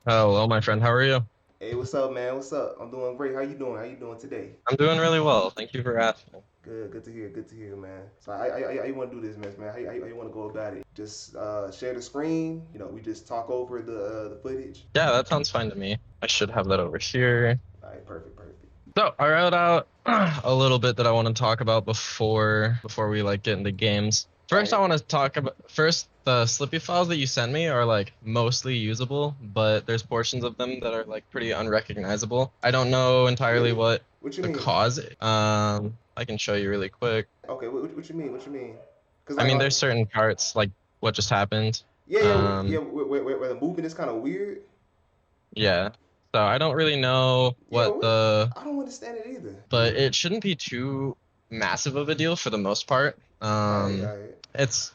Hello, my friend. How are you? Hey, what's up, man? What's up? I'm doing great. How you doing? How you doing today? I'm doing really well. Thank you for asking. Good, good to hear. Good to hear, man. So, how you want to do this, man? How you want to go about it? Just share the screen. We just talk over the footage. Yeah, that sounds fine to me. I should have that over here. All right, perfect, perfect. So I wrote out a little bit that I want to talk about before we like get into games. All First, I right. want to talk about the Slippy files that you sent me are like mostly usable, but there's portions of them that are like pretty unrecognizable. I don't know entirely Really? what What you the mean? cause. I can show you really quick. Okay. What you mean? What you mean? Cause I mean, like there's certain parts like what just happened. yeah. Um, Where the movement is kind of weird. Yeah. So I don't really know Yeah. what I don't understand it either. but it shouldn't be too massive of a deal for the most part. All right. All right.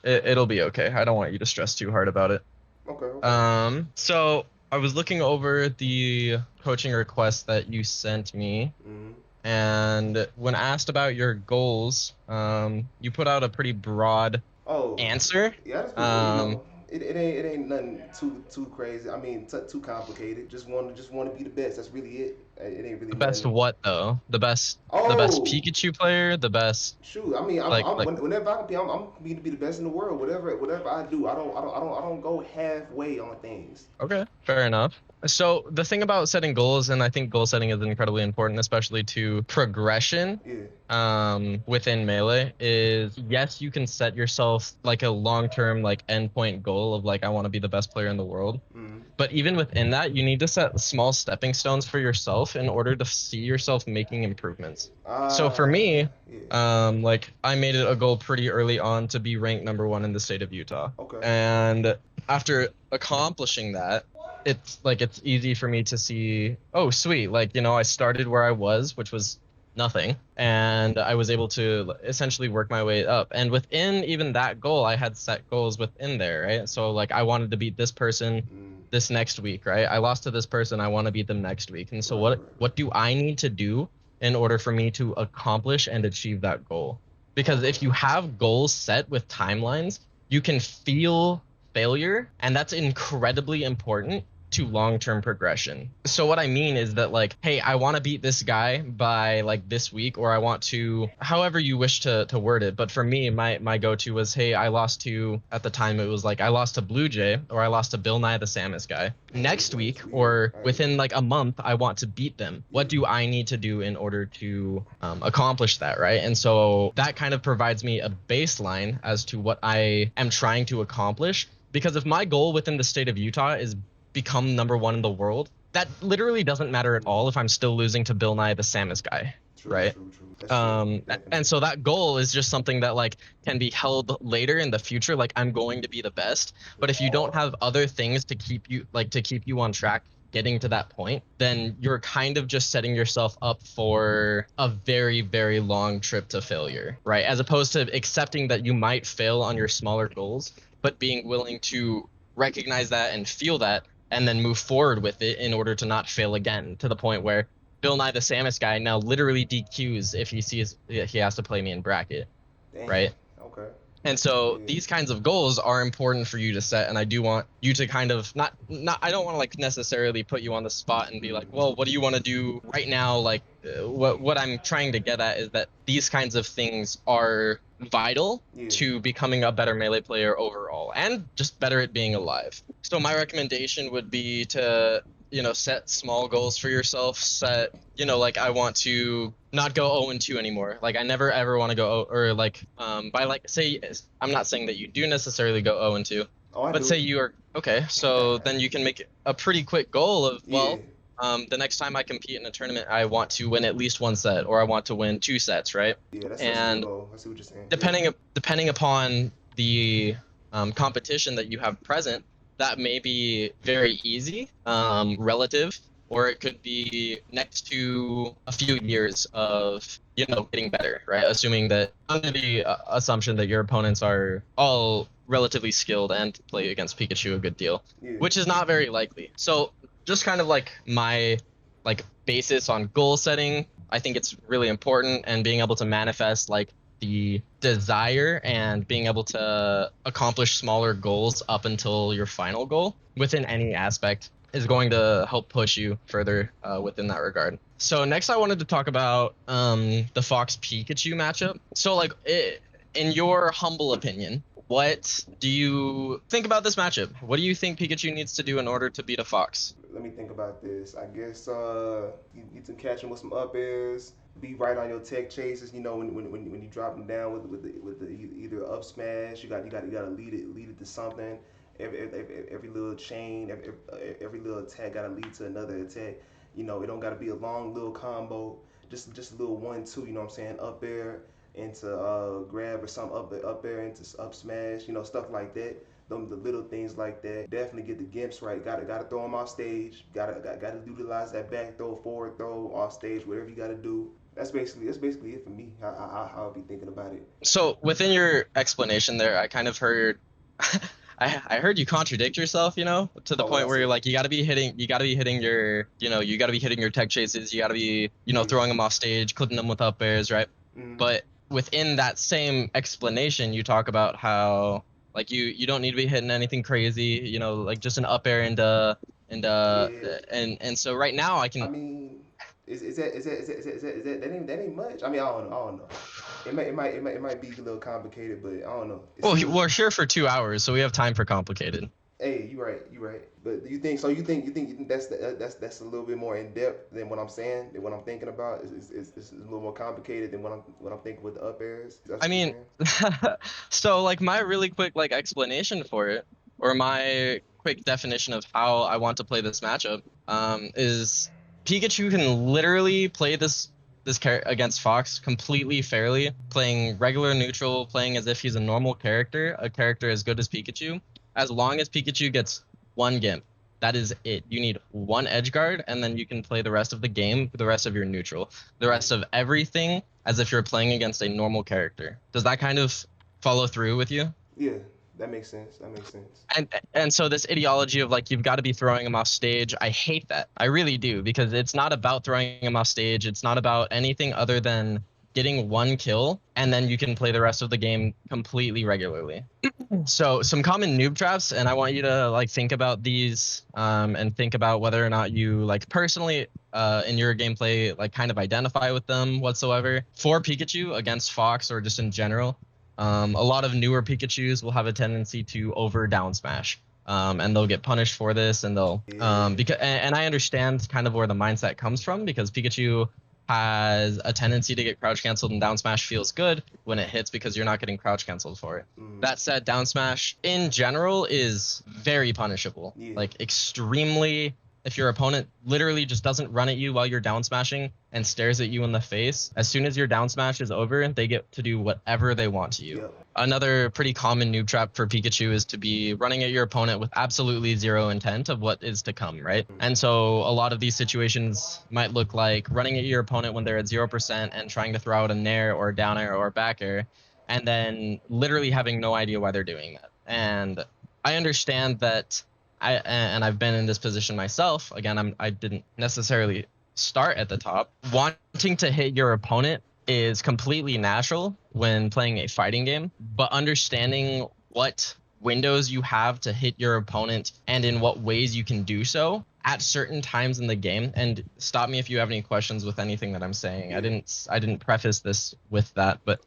It'll be okay. I don't want you to stress too hard about it. Okay. Okay. So I was looking over the coaching request that you sent me, Mm-hmm. and when asked about your goals, you put out a pretty broad Oh, answer. yeah, that's pretty cool. Um, It ain't nothing too crazy. I mean, too complicated. Just want to be the best. That's really it. It ain't really the best nothing. what though? The best Oh, Pikachu player, the best shoot. I mean, like whenever I can be, I'm be to be the best in the world. Whatever I do, I don't go halfway on things. Okay, fair enough. So the thing about setting goals, and I think goal setting is incredibly important, especially to progression Yeah. within Melee, is yes, you can set yourself like a long-term like endpoint goal of like I want to be the best player in the world. Mm. But even within that, you need to set small stepping stones for yourself in order to see yourself making improvements. So for Ah. me, Yeah. like I made it a goal pretty early on to be ranked number one in the state of Utah. Okay. And after accomplishing that, it's easy for me to see, oh, sweet, like, I started where I was, which was nothing, and I was able to essentially work my way up. And within even that goal, I had set goals within there, right? So like I wanted to beat this person Mm. this next week, right? I lost to this person, I want to beat them next week. And so Right. what Right. what do I need to do in order for me to accomplish and achieve that goal? Because Okay. if you have goals set with timelines, you can feel failure, and that's incredibly important to long-term progression. So what I mean is that like, hey, I want to beat this guy by like this week, or I want to, however you wish to word it. But for me, my go-to was, hey, I lost to, at the time it was like I lost to Blue Jay, or I lost to Bill Nye the Samus guy. Next week That's weird. or All right. within like a month, I want to beat them. What Yeah. do I need to do in order to accomplish that, right? And so that kind of provides me a baseline as to what I am trying to accomplish. Because if my goal within the state of Utah is become number one in the world, that literally doesn't matter at all if I'm still losing to Bill Nye the Samus guy, True. right? True. True. That's true. And Definitely. so that goal is just something that like can be held later in the future. Like I'm going to be the best, but if you don't have other things to keep you on track getting to that point, then you're kind of just setting yourself up for a very, very long trip to failure, right? As opposed to accepting that you might fail on your smaller goals, but being willing to recognize that and feel that and then move forward with it in order to not fail again to the point where Bill Nye the Samus guy now literally DQs if he sees he has to play me in bracket, Damn. right? Okay. And so Yeah. these kinds of goals are important for you to set, and I do want you to kind of not I don't want to like necessarily put you on the spot and be like, well, what do you want to do right now? Like, what I'm trying to get at is that these kinds of things are vital Yeah. to becoming a better melee player overall, and just better at being alive. So my recommendation would be to set small goals for yourself. Set like I want to not go 0 and 2 anymore. Like I never ever want to go or like by like say I'm not saying that you do necessarily go 0 and 2, Oh, I but do. say you are okay, so then you can make a pretty quick goal of, Yeah. well, the next time I compete in a tournament, I want to win at least one set, or I want to win two sets, right? Yeah. That's a good And goal. I see what you're saying. Yeah. depending upon the competition that you have present, that may be very easy, relative, or it could be next to a few years of getting better, right? Assuming that under the assumption that your opponents are all relatively skilled and play against Pikachu a good deal, Yeah. which is not very likely. So just kind of like my like basis on goal setting, I think it's really important, and being able to manifest like the desire and being able to accomplish smaller goals up until your final goal within any aspect is going to help push you further within that regard. So next I wanted to talk about the Fox Pikachu matchup. So like in your humble opinion, what do you think about this matchup? What do you think Pikachu needs to do in order to beat a Fox? Let me think about this. I guess you need to catch him with some up airs. Be right on your tech chases. You know when you drop them down with the either up smash, you gotta lead it to something. Every little chain, every little attack gotta lead to another attack. You know it don't gotta be a long little combo. Just a little 1-2. You know what I'm saying? Up air into grab or something up air into up smash. You know stuff like that. The little things like that. Definitely get the gimps right. Gotta throw them off stage. Gotta utilize that back throw, forward throw, off stage, whatever you gotta do. That's basically it for me. I'll be thinking about it. So within your explanation there, I kind of heard I heard you contradict yourself, you know, to the point where you're like, you gotta be hitting your, you know, you gotta be hitting your tech chases, you gotta be, you know, throwing them off stage, clipping them with up airs, right? But within that same explanation, you talk about how like you don't need to be hitting anything crazy, you know, like just an up air and so right now I mean, is that that ain't much? I mean, I don't know. It might be a little complicated, but I don't know. Well, we're here for 2 hours, so we have time for complicated. Hey, you're right. But do you think so? You think that's a little bit more in depth than what I'm saying, than what I'm thinking about? Is a little more complicated than what I'm thinking with the up airs? I mean, so like my really quick like explanation for it, or my quick definition of how I want to play this matchup, is Pikachu can literally play this against Fox completely fairly, playing regular neutral, playing as if he's a normal character, a character as good as Pikachu. As long as Pikachu gets one Gimp, that is it. You need one Edgeguard, and then you can play the rest of the game, the rest of your neutral, the rest of everything as if you're playing against a normal character. Does that kind of follow through with you? Yeah, that makes sense. And so this ideology of like you've got to be throwing him off stage, I hate that. I really do, because it's not about throwing him off stage. It's not about anything other than getting one kill, and then you can play the rest of the game completely regularly. So some common noob traps, and I want you to like think about these and think about whether or not you like personally in your gameplay like kind of identify with them whatsoever. For Pikachu against Fox or just in general, a lot of newer Pikachus will have a tendency to over down smash. And they'll get punished for this, and they'll and I understand kind of where the mindset comes from, because Pikachu has a tendency to get crouch canceled, and down smash feels good when it hits because you're not getting crouch canceled for it. That said, down smash in general is very punishable, like extremely. If your opponent literally just doesn't run at you while you're down smashing and stares at you in the face, as soon as your down smash is over, they get to do whatever they want to you. Another pretty common noob trap for Pikachu is to be running at your opponent with absolutely zero intent of what is to come, right? And so a lot of these situations might look like running at your opponent when they're at 0% and trying to throw out a nair or a down air or a back air, and then literally having no idea why they're doing that. And I understand that I've been in this position myself. Again, I didn't necessarily start at the top. Wanting to hit your opponent is completely natural when playing a fighting game, but understanding what windows you have to hit your opponent and in what ways you can do so at certain times in the game. And stop me if you have any questions with anything that I'm saying. I didn't preface this with that, but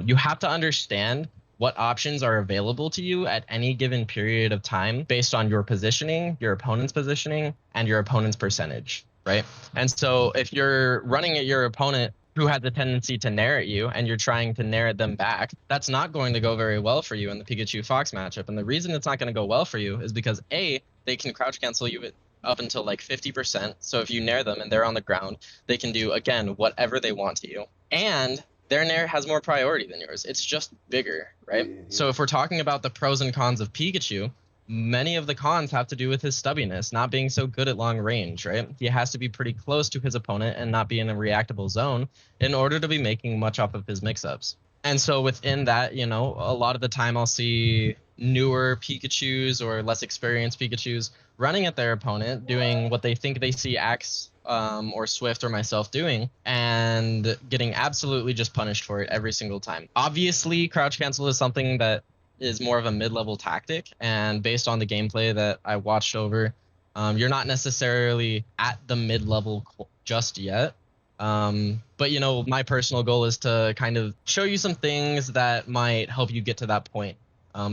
you have to understand what options are available to you at any given period of time based on your positioning, your opponent's positioning, and your opponent's percentage, right? And so if you're running at your opponent who has a tendency to nair at you and you're trying to nair at them back, that's not going to go very well for you in the Pikachu Fox matchup. And the reason it's not going to go well for you is because A, they can crouch cancel you up until like 50%. So if you nair them and they're on the ground, they can do, again, whatever they want to you. And their nair has more priority than yours. It's just bigger, right? So if we're talking about the pros and cons of Pikachu, many of the cons have to do with his stubbiness, not being so good at long range, right? He has to be pretty close to his opponent and not be in a reactable zone in order to be making much off of his mix-ups. And so within that, you know, a lot of the time I'll see newer Pikachus or less experienced Pikachus running at their opponent, doing what they think they see Axe or Swift or myself doing, and getting absolutely just punished for it every single time. Obviously, crouch cancel is something that is more of a mid-level tactic, and based on the gameplay that I watched over You're not necessarily at the mid-level just yet. But you know, my personal goal is to kind of show you some things that might help you get to that point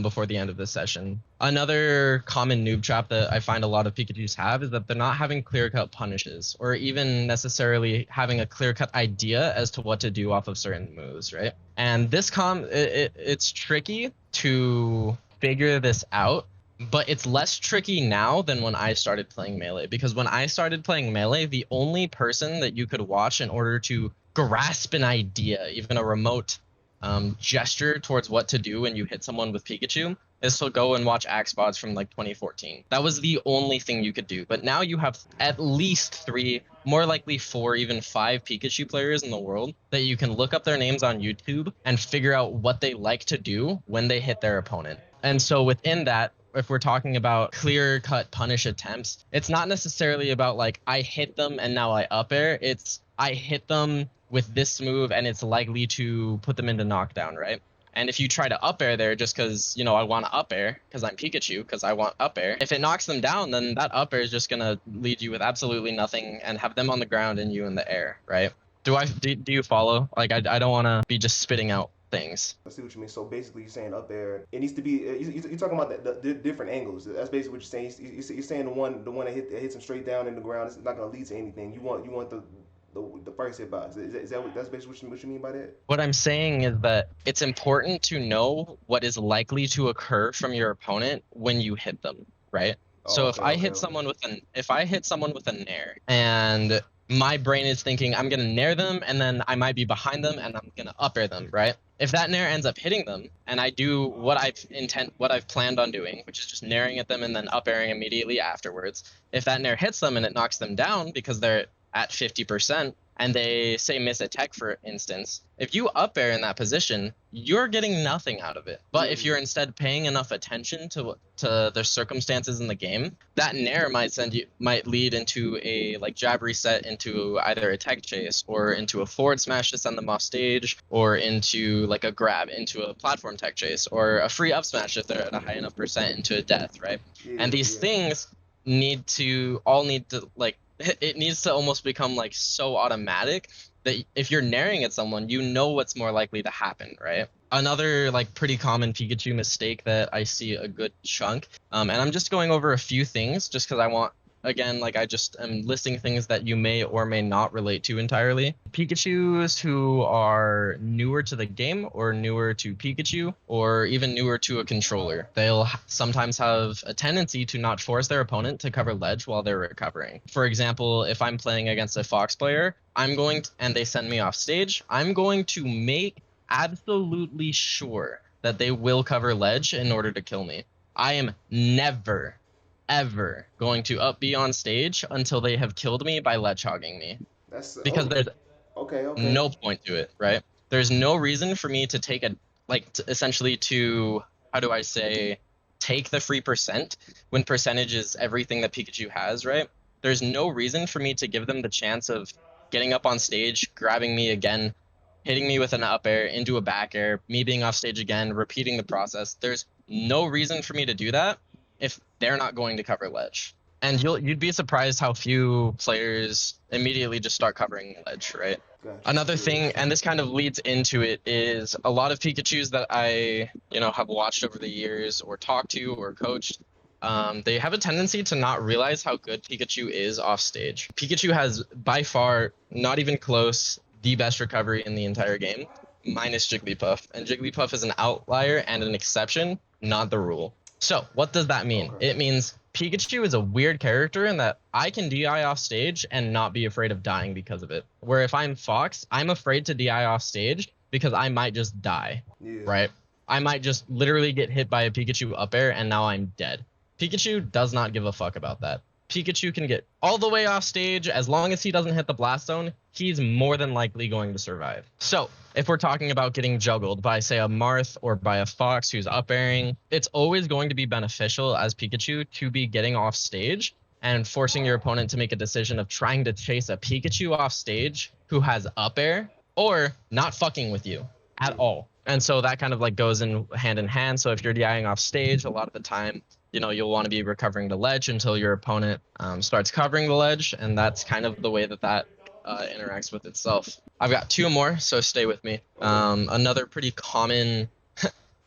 before the end of this session. Another common noob trap that I find a lot of Pikachus have is that they're not having clear-cut punishes, or even necessarily having a clear-cut idea as to what to do off of certain moves, right? And this it's tricky to figure this out, but it's less tricky now than when I started playing Melee, because when I started playing Melee, the only person that you could watch in order to grasp an idea, even a remote gesture towards what to do when you hit someone with Pikachu, is to go and watch Axbots from like 2014. That was the only thing you could do. But now you have at least 3, more likely 4, even 5 Pikachu players in the world that you can look up their names on YouTube and figure out what they like to do when they hit their opponent. And so within that, if we're talking about clear-cut punish attempts, it's not necessarily about like I hit them and now I up air. It's I hit them with this move and it's likely to put them into knockdown, right? And if you try to up air there just because, you know, I want to up air because I'm Pikachu, because I want up air, if it knocks them down, then that up air is just going to lead you with absolutely nothing and have them on the ground and you in the air, right? Do you follow? Like, I don't want to be just spitting out things. I see what you mean. So basically, you're saying up air, it needs to be. You're talking about the different angles. That's basically what you're saying. You're saying the one that hits him straight down in the ground. It's not going to lead to anything. You want the first hitbox. That's basically what you mean by that? What I'm saying is that it's important to know what is likely to occur from your opponent when you hit them, right? So if I hit someone with a nair and my brain is thinking I'm gonna nair them and then I might be behind them and I'm gonna up air them, right? If that nair ends up hitting them and I do what I've planned on doing, which is just nairing at them and then up airing immediately afterwards, if that nair hits them and it knocks them down because they're at 50% and they say miss a tech, for instance, if you up air in that position, you're getting nothing out of it. But if you're instead paying enough attention to the circumstances in the game, that nair might lead into a like jab reset into either a tech chase or into a forward smash to send them off stage, or into like a grab into a platform tech chase, or a free up smash if they're at a high enough percent into a death, right? And these things need to like, it needs to almost become like so automatic that if you're naring at someone, you know what's more likely to happen, right? Another like pretty common Pikachu mistake that I see a good chunk, and I'm just going over a few things just because I want, again, like I just am listing things that you may or may not relate to entirely. Pikachus who are newer to the game or newer to Pikachu or even newer to a controller, they'll sometimes have a tendency to not force their opponent to cover ledge while they're recovering. For example, if I'm playing against a Fox player, and they send me off stage, I'm going to make absolutely sure that they will cover ledge in order to kill me. I am never ever going to be on stage until they have killed me by ledge hogging me. Because there's no point to it, right? There's no reason for me to take essentially to, how do I say, take the free percent when percentage is everything that Pikachu has, right? There's no reason for me to give them the chance of getting up on stage, grabbing me again, hitting me with an up air into a back air, me being off stage again, repeating the process. There's no reason for me to do that if they're not going to cover ledge. And you'd be surprised how few players immediately just start covering ledge, right? Gotcha. Another thing, and this kind of leads into it, is a lot of Pikachus that I, have watched over the years or talked to or coached, they have a tendency to not realize how good Pikachu is off stage. Pikachu has by far, not even close, the best recovery in the entire game, minus Jigglypuff. And Jigglypuff is an outlier and an exception, not the rule. So what does that mean? It means Pikachu is a weird character in that I can DI off stage and not be afraid of dying because of it. Where if I'm Fox, I'm afraid to DI off stage because I might just die, right? I might just literally get hit by a Pikachu up air and now I'm dead. Pikachu does not give a fuck about that. Pikachu can get all the way off stage. As long as he doesn't hit the blast zone, he's more than likely going to survive. So if we're talking about getting juggled by, say, a Marth or by a Fox who's up airing, it's always going to be beneficial as Pikachu to be getting off stage and forcing your opponent to make a decision of trying to chase a Pikachu off stage who has up air or not fucking with you at all. And so that kind of like goes in hand. So if you're DIing off stage, a lot of the time, you'll want to be recovering the ledge until your opponent starts covering the ledge. And that's kind of the way that interacts with itself. I've got two more, so stay with me. Another pretty common,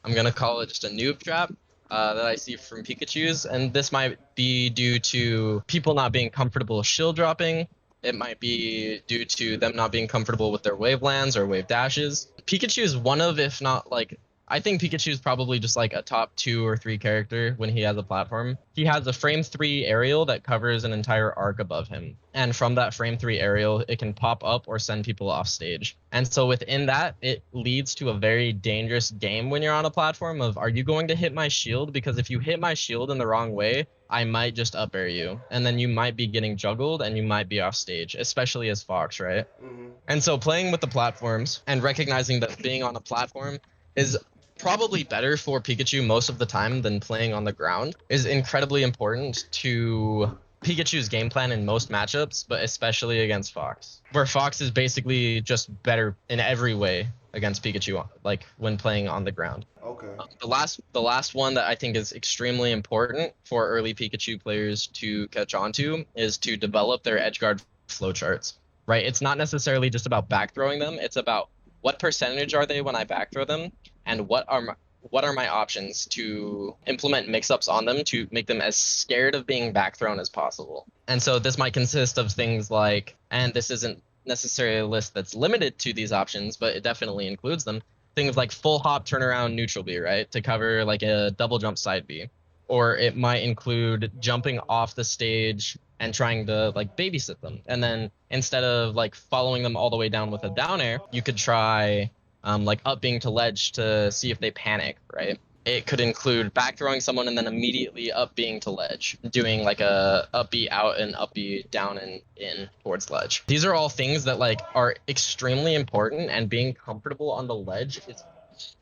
I'm going to call it just a noob trap that I see from Pikachus. And this might be due to people not being comfortable shield dropping. It might be due to them not being comfortable with their wave lands or wave dashes. Pikachu is one of, if not like, I think Pikachu is probably just like a top 2 or 3 character when he has a platform. He has a frame 3 aerial that covers an entire arc above him. And from that frame 3 aerial, it can pop up or send people off stage. And so within that, it leads to a very dangerous game when you're on a platform of, are you going to hit my shield? Because if you hit my shield in the wrong way, I might just up air you. And then you might be getting juggled and you might be off stage, especially as Fox, right? Mm-hmm. And so playing with the platforms and recognizing that being on a platform is probably better for Pikachu most of the time than playing on the ground is incredibly important to Pikachu's game plan in most matchups, but especially against Fox, where Fox is basically just better in every way against Pikachu, like when playing on the ground. Okay. The last one that I think is extremely important for early Pikachu players to catch on to is to develop their Edgeguard flowcharts, right? It's not necessarily just about back throwing them. It's about what percentage are they when I back throw them, and what are my options to implement mix-ups on them to make them as scared of being back thrown as possible. And so this might consist of things like, and this isn't necessarily a list that's limited to these options, but it definitely includes them, things like full hop turnaround neutral B, right, to cover like a double jump side B. Or it might include jumping off the stage and trying to like babysit them. And then instead of like following them all the way down with a down air, you could try like up being to ledge to see if they panic, right? It could include back throwing someone and then immediately up being to ledge, doing like a up B out and up B down and in towards ledge. These are all things that like are extremely important, and being comfortable on the ledge is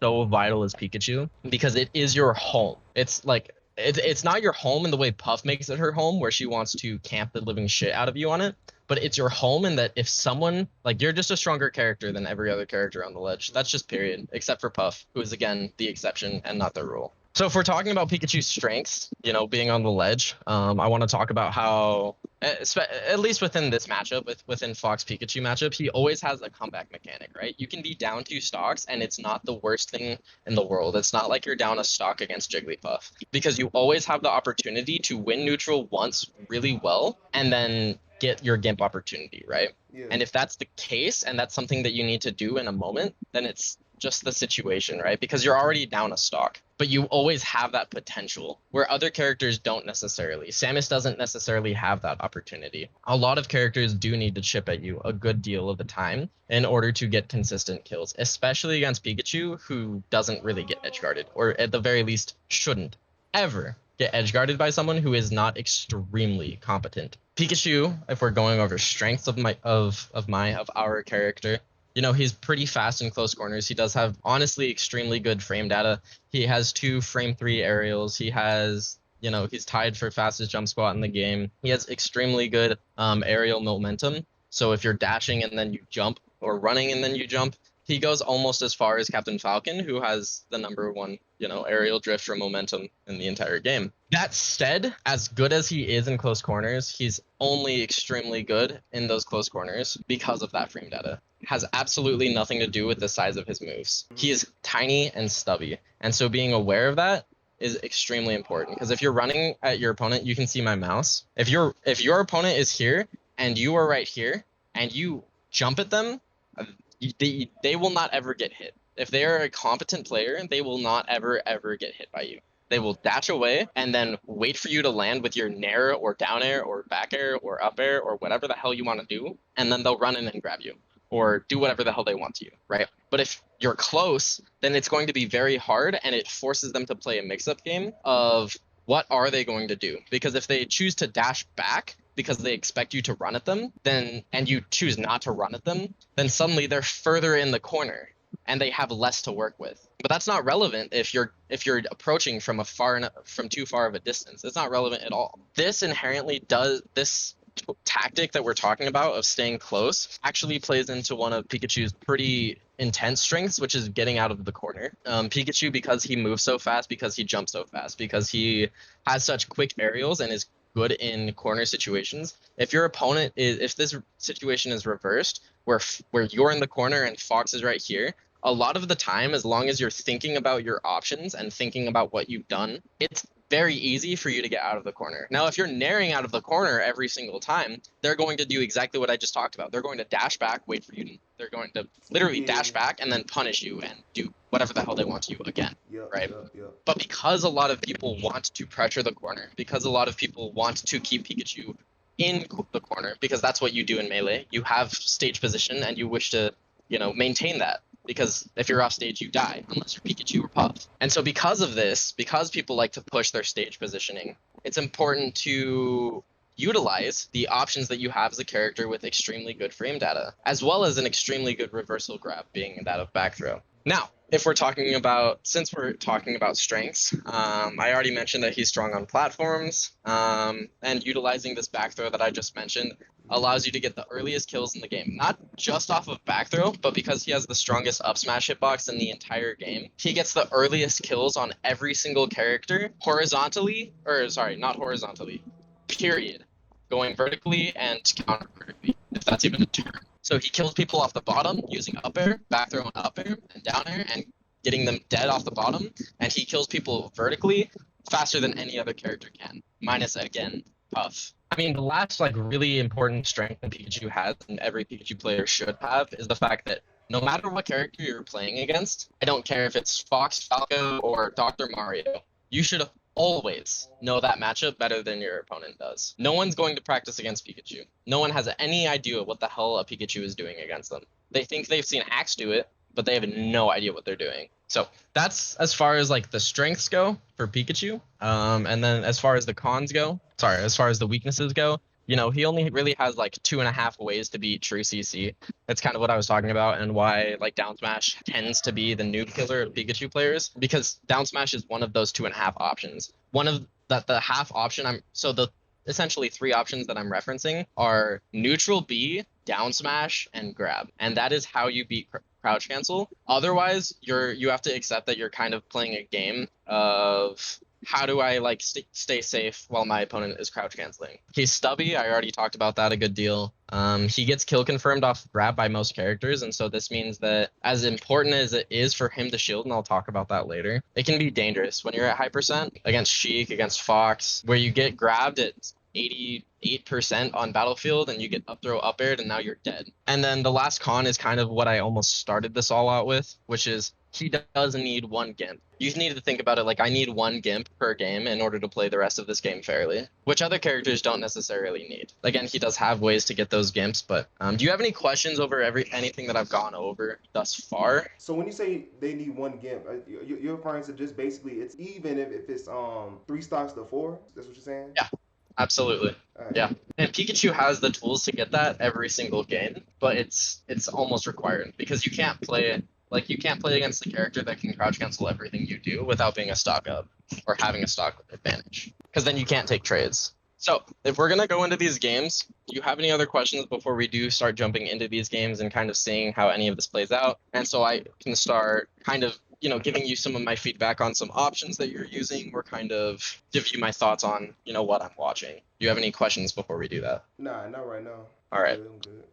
so vital as Pikachu because it is your home. It's like it's not your home in the way Puff makes it her home, where she wants to camp the living shit out of you on it, but it's your home in that if someone, like, you're just a stronger character than every other character on the ledge. That's just period, except for Puff, who is, again, the exception and not the rule. So if we're talking about Pikachu's strengths, being on the ledge, I want to talk about how, at least within this matchup, within Fox Pikachu matchup, he always has a comeback mechanic, right? You can be down 2 stocks, and it's not the worst thing in the world. It's not like you're down a stock against Jigglypuff, because you always have the opportunity to win neutral once really well, and then get your Gimp opportunity, right? Yeah. And if that's the case, and that's something that you need to do in a moment, then it's just the situation, right? Because you're already down a stock, but you always have that potential where other characters don't necessarily. Samus doesn't necessarily have that opportunity. A lot of characters do need to chip at you a good deal of the time in order to get consistent kills, especially against Pikachu, who doesn't really get edgeguarded, or at the very least shouldn't ever get edgeguarded by someone who is not extremely competent. Pikachu, if we're going over strengths of our character, he's pretty fast in close corners. He does have, honestly, extremely good frame data. He has 2 frame 3 aerials. He has, he's tied for fastest jump spot in the game. He has extremely good aerial momentum. So if you're dashing and then you jump, or running and then you jump, he goes almost as far as Captain Falcon, who has the #1, aerial drift for momentum in the entire game. That said, as good as he is in close corners, he's only extremely good in those close corners because of that frame data. Has absolutely nothing to do with the size of his moves. He is tiny and stubby, and so being aware of that is extremely important, because if you're running at your opponent, you can see my mouse. If your opponent is here and you are right here and you jump at them, they will not ever get hit. If they are a competent player, they will not ever get hit by you. They will dash away and then wait for you to land with your nair or down air or back air or up air or whatever the hell you want to do, and then they'll run in and grab you or do whatever the hell they want to you, right? But if you're close, then it's going to be very hard, and it forces them to play a mix-up game of what are they going to do? Because if they choose to dash back because they expect you to run at them, and you choose not to run at them, then suddenly they're further in the corner and they have less to work with. But that's not relevant if you're approaching from too far of a distance. It's not relevant at all. This tactic that we're talking about of staying close actually plays into one of Pikachu's pretty intense strengths, which is getting out of the corner. Pikachu, because he moves so fast, because he jumps so fast, because he has such quick aerials and is good in corner situations. If your opponent is, if this situation is reversed, where you're in the corner and Fox is right here, a lot of the time, as long as you're thinking about your options and thinking about what you've done, it's very easy for you to get out of the corner. Now, if you're naring out of the corner every single time, they're going to do exactly what I just talked about. They're going to dash back, wait for you to, they're going to literally dash back and then punish you and do whatever the hell they want to you again, right? But because a lot of people want to pressure the corner, because a lot of people want to keep Pikachu in the corner, because that's what you do in Melee, you have stage position and you wish to, maintain that. Because if you're off stage, you die, unless you're Pikachu or Puff. And so because of this, because people like to push their stage positioning, it's important to utilize the options that you have as a character with extremely good frame data, as well as an extremely good reversal grab being that of back throw. Now, if we're talking about, since we're talking about strengths, I already mentioned that he's strong on platforms, and utilizing this back throw that I just mentioned allows you to get the earliest kills in the game. Not just off of back throw, but because he has the strongest up smash hitbox in the entire game, he gets the earliest kills on every single character horizontally, or sorry, not horizontally, period. Going vertically and counter vertically, if that's even a term. So he kills people off the bottom using up air, back throw and up air, and down air, and getting them dead off the bottom. And he kills people vertically faster than any other character can, minus, again, Puff. I mean, the last really important strength that Pikachu has, and every Pikachu player should have, is the fact that no matter what character you're playing against, I don't care if it's Fox, Falco, or Dr. Mario, you should always know that matchup better than your opponent does. No one's going to practice against Pikachu. No one has any idea what the hell a Pikachu is doing against them. They think they've seen hacks do it, but they have no idea what they're doing. So that's as far as the strengths go for Pikachu. And then as far as the cons go, as far as the weaknesses go, he only really has 2.5 ways to beat true CC. That's kind of what I was talking about, and why down smash tends to be the noob killer of Pikachu players, because down smash is one of those 2.5 options. One of the half option, essentially 3 options that I'm referencing are neutral B, down smash, and grab. And that is how you beat crouch cancel. Otherwise, you have to accept that you're kind of playing a game of how do I stay safe while my opponent is crouch canceling. He's stubby. I already talked about that a good deal. He gets kill confirmed off grab by most characters, and so this means that as important as it is for him to shield, and I'll talk about that later, it can be dangerous when you're at high percent against Sheik, against Fox, where you get grabbed at 88% on battlefield and you get up throw up aired and now you're dead. And then the last con is kind of what I almost started this all out with, which is he does need 1 GIMP. You need to think about it I need 1 GIMP per game in order to play the rest of this game fairly, which other characters don't necessarily need. Again, he does have ways to get those GIMPs, but do you have any questions over anything that I've gone over thus far? So when you say they need 1 GIMP, you're referring to just basically it's even if it's 3 stocks to 4? That's what you're saying? Yeah. Absolutely. Right. Yeah. And Pikachu has the tools to get that every single game, but it's almost required, because you can't play it you can't play against the character that can crouch cancel everything you do without being a stock up or having a stock advantage, because then you can't take trades. So if we're going to go into these games, do you have any other questions before we do start jumping into these games and kind of seeing how any of this plays out? And so I can start kind of giving you some of my feedback on some options that you're using, or kind of give you my thoughts on, what I'm watching. Do you have any questions before we do that? Nah, not right now. All right. I'm good.